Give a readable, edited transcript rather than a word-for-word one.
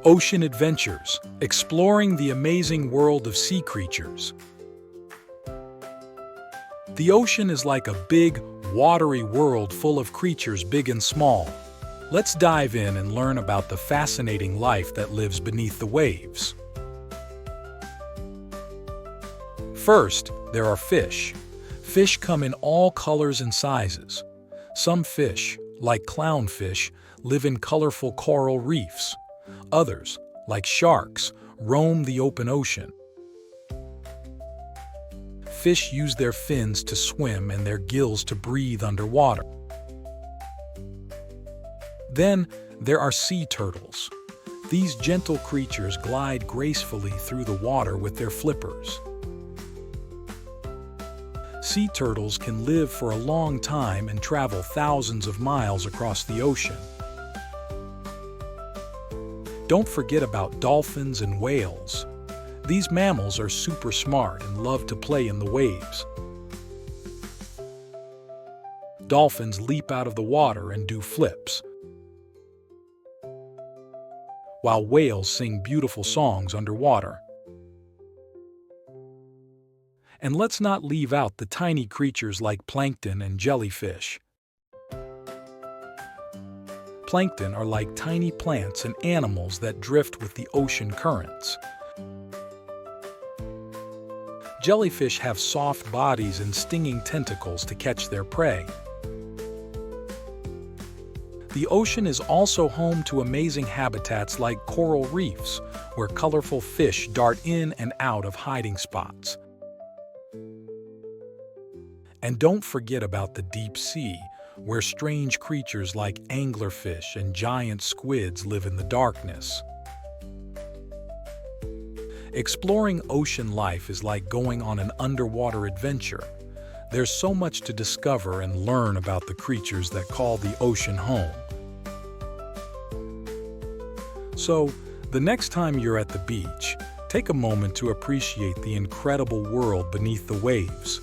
Ocean adventures, exploring the amazing world of sea creatures. The ocean is like a big, watery world full of creatures big and small. Let's dive in and learn about the fascinating life that lives beneath the waves. First, there are fish. Fish come in all colors and sizes. Some fish, like clownfish, live in colorful coral reefs. Others, like sharks, roam the open ocean. Fish use their fins to swim and their gills to breathe underwater. Then, there are sea turtles. These gentle creatures glide gracefully through the water with their flippers. Sea turtles can live for a long time and travel thousands of miles across the ocean. Don't forget about dolphins and whales. These mammals are super smart and love to play in the waves. Dolphins leap out of the water and do flips, while whales sing beautiful songs underwater. And let's not leave out the tiny creatures like plankton and jellyfish. Plankton are like tiny plants and animals that drift with the ocean currents. Jellyfish have soft bodies and stinging tentacles to catch their prey. The ocean is also home to amazing habitats like coral reefs, where colorful fish dart in and out of hiding spots. And don't forget about the deep sea, where strange creatures like anglerfish and giant squids live in the darkness. Exploring ocean life is like going on an underwater adventure. There's so much to discover and learn about the creatures that call the ocean home. So, the next time you're at the beach, take a moment to appreciate the incredible world beneath the waves.